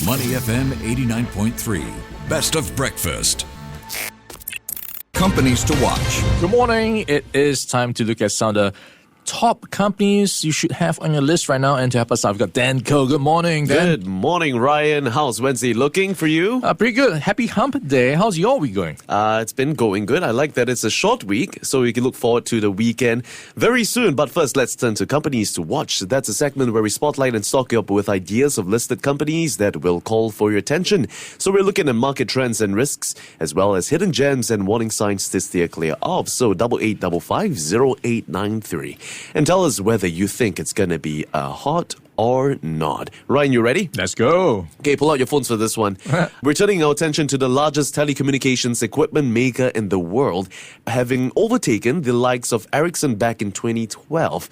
Money FM 89.3. Best of breakfast. Companies to watch. Good morning. It is time to look at some of the top companies you should have on your list right now. And to help us out, we've got Dan Koh. Good morning, Dan. Good morning, Ryan. How's Wednesday looking for you? Pretty good. Happy hump day. How's your week going? It's been going good. I like that it's a short week, so we can look forward to the weekend very soon. But first, let's turn to companies to watch. That's a segment where we spotlight and stock you up with ideas of listed companies that will call for your attention. So we're looking at market trends and risks, as well as hidden gems and warning signs to steer clear of. So 8855-0893. And tell us whether you think it's going to be hot or not. Ryan, you ready? Let's go. Okay, pull out your phones for this one. We're turning our attention to the largest telecommunications equipment maker in the world, having overtaken the likes of Ericsson back in 2012.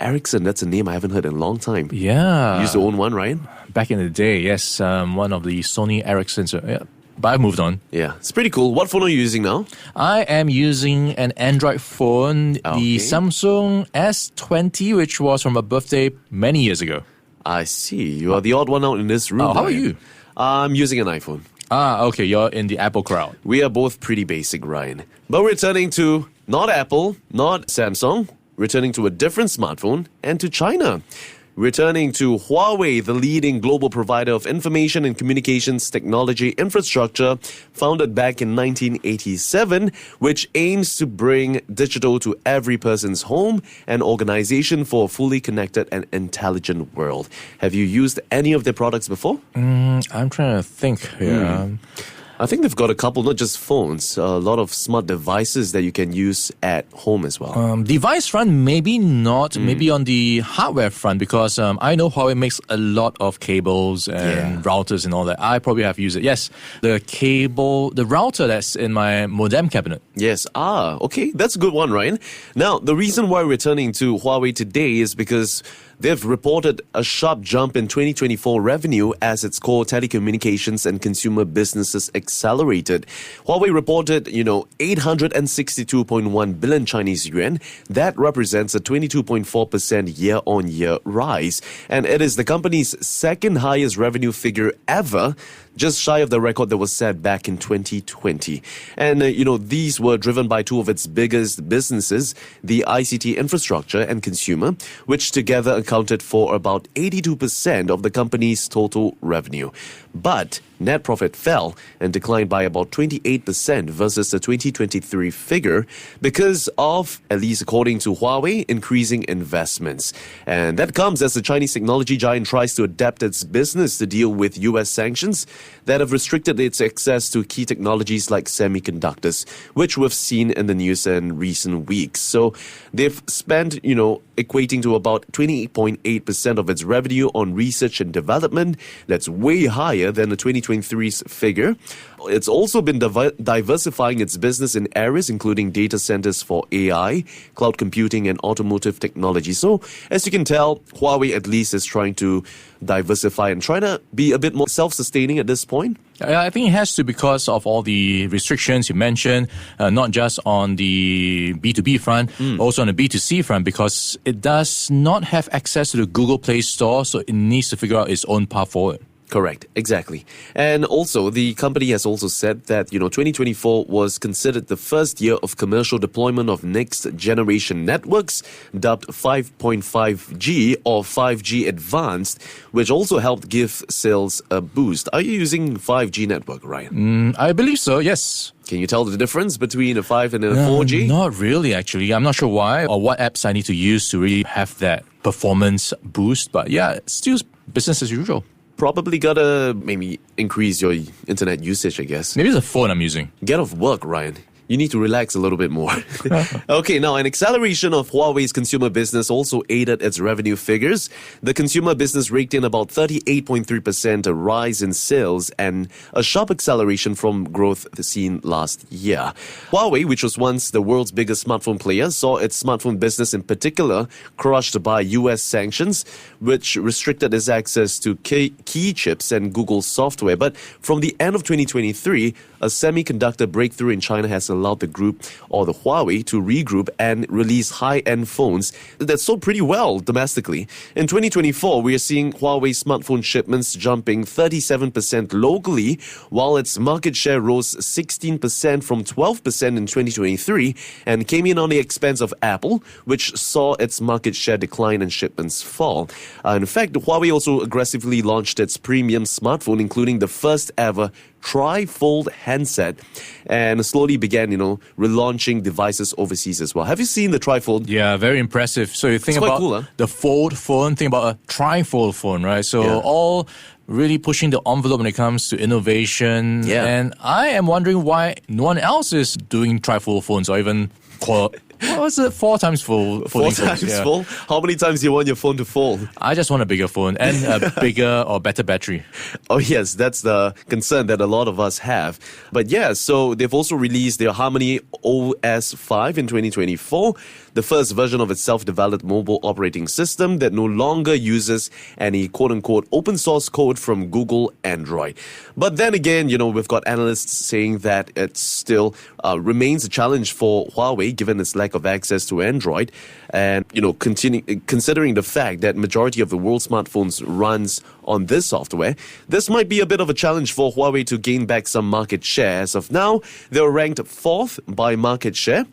Ericsson, that's a name I haven't heard in a long time. Yeah. You used to own one, Ryan? Back in the day, yes. One of the Sony Ericssons. Yeah. But I moved on. Yeah, it's pretty cool. What phone are you using now? I am using an Android phone, the Samsung S20, which was from a birthday many years ago. I see. You are the odd one out in this room. Oh, how are Ryan. you? I'm using an iPhone. Okay, you're in the Apple crowd. We are both pretty basic, Ryan. But we're turning to not Apple, not Samsung. We're turning to a different smartphone and to China. Returning to Huawei, the leading global provider of information and communications technology infrastructure, founded back in 1987, which aims to bring digital to every person's home and organization for a fully connected and intelligent world. Have you used any of their products before? I'm trying to think here. I think they've got a couple, not just phones, a lot of smart devices that you can use at home as well. Device front, maybe not. Maybe on the hardware front, because I know Huawei makes a lot of cables and routers and all that. I probably have used it. Yes, the router that's in my modem cabinet. Yes. Okay. That's a good one, Ryan. Now, the reason why we're turning to Huawei today is because they've reported a sharp jump in 2024 revenue as its core telecommunications and consumer businesses accelerated. Huawei reported, 862.1 billion Chinese yuan. That represents a 22.4% year-on-year rise. And it is the company's second highest revenue figure ever, just shy of the record that was set back in 2020. And, these were driven by two of its biggest businesses, the ICT infrastructure and consumer, which together accounted for about 82% of the company's total revenue. But net profit fell and declined by about 28% versus the 2023 figure because of, at least according to Huawei, increasing investments. And that comes as the Chinese technology giant tries to adapt its business to deal with US sanctions that have restricted its access to key technologies like semiconductors, which we've seen in the news in recent weeks. So they've spent, equating to about 28.8% of its revenue on research and development. That's way higher than the 2023's figure. It's also been diversifying its business in areas including data centers for AI, cloud computing, and automotive technology. So, as you can tell, Huawei at least is trying to diversify and trying to be a bit more self-sustaining at this point. I think it has to because of all the restrictions you mentioned, not just on the B2B front, also on the B2C front, because it does not have access to the Google Play Store, so it needs to figure out its own path forward. Correct, exactly. And also, the company has also said that, 2024 was considered the first year of commercial deployment of next generation networks, dubbed 5.5G or 5G Advanced, which also helped give sales a boost. Are you using 5G network, Ryan? I believe so, yes. Can you tell the difference between a 5 and a 4G? Not really, actually. I'm not sure why or what apps I need to use to really have that performance boost. But yeah, it's still business as usual. Probably gotta maybe increase your internet usage, I guess. Maybe it's a phone I'm using. Get off work, Ryan. You need to relax a little bit more. Okay, now an acceleration of Huawei's consumer business also aided its revenue figures. The consumer business raked in about 38.3% a rise in sales and a sharp acceleration from growth seen last year. Huawei, which was once the world's biggest smartphone player, saw its smartphone business in particular crushed by US sanctions, which restricted its access to key chips and Google software. But from the end of 2023, a semiconductor breakthrough in China has allowed allowed the group, or the Huawei, to regroup and release high-end phones that sold pretty well domestically. In 2024, we are seeing Huawei smartphone shipments jumping 37% locally, while its market share rose 16% from 12% in 2023 and came in on the expense of Apple, which saw its market share decline and shipments fall. In fact, Huawei also aggressively launched its premium smartphone, including the first ever tri-fold handset, and slowly began, relaunching devices overseas as well. Have you seen the tri-fold? Yeah, very impressive. So you think It's quite about cool, huh? the fold phone, think about a tri-fold phone, right? So all really pushing the envelope when it comes to innovation. Yeah. And I am wondering why no one else is doing tri-fold phones or even what was it? 4 times full. Four times full? How many times do you want your phone to fold? I just want a bigger phone and a bigger or better battery. Oh yes, that's the concern that a lot of us have. But yeah, so they've also released their Harmony OS 5 in 2024, the first version of its self-developed mobile operating system that no longer uses any quote-unquote open source code from Google Android. But then again, we've got analysts saying that it still remains a challenge for Huawei given its lack of access to Android, and considering the fact that majority of the world's smartphones runs on this software, this might be a bit of a challenge for Huawei to gain back some market share. As of now, they're ranked 4th by market share.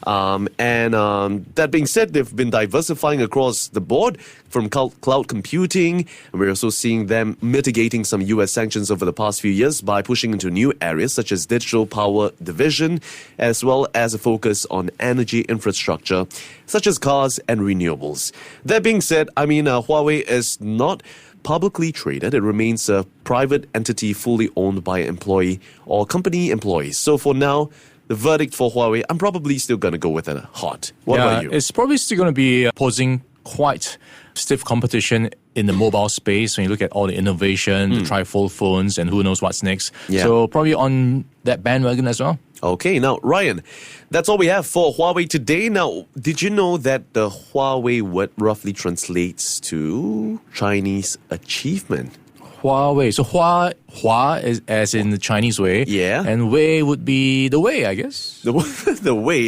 That being said, they've been diversifying across the board from cloud computing. And we're also seeing them mitigating some US sanctions over the past few years by pushing into new areas such as digital power division, as well as a focus on energy infrastructure such as cars and renewables. That being said, Huawei is not publicly traded. It remains a private entity fully owned by employee or company employees. So for now, the verdict for Huawei, I'm probably still going to go with a hot. What about you? It's probably still going to be posing quite stiff competition in the mobile space when you look at all the innovation, the tri-fold phones, and who knows what's next. Yeah. So probably on that bandwagon as well. Okay, now, Ryan, that's all we have for Huawei today. Now, did you know that the Huawei word roughly translates to Chinese achievement? Huawei. So Hua is as in the Chinese way. Yeah. And Wei would be the way, I guess. The way.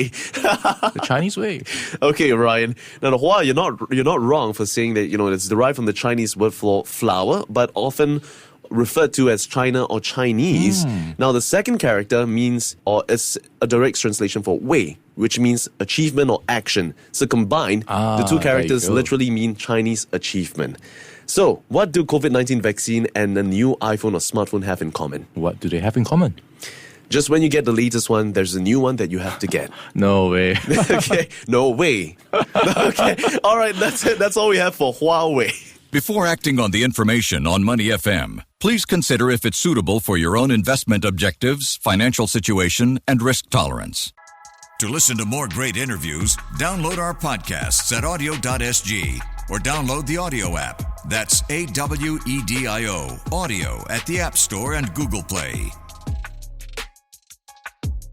The Chinese way. Okay, Ryan. Now, the Hua, you're not wrong for saying that, it's derived from the Chinese word for flower, but often referred to as China or Chinese. Now, the second character means, or is a direct translation for Wei, which means achievement or action. So combined, the two characters literally mean Chinese achievement. So, what do COVID-19 vaccine and a new iPhone or smartphone have in common? What do they have in common? Just when you get the latest one, there's a new one that you have to get. No way. Okay, no way. Okay, all right, that's it. That's all we have for Huawei. Before acting on the information on Money FM, please consider if it's suitable for your own investment objectives, financial situation, and risk tolerance. To listen to more great interviews, download our podcasts at audio.sg or download the audio app. That's AWEDIO, audio at the App Store and Google Play.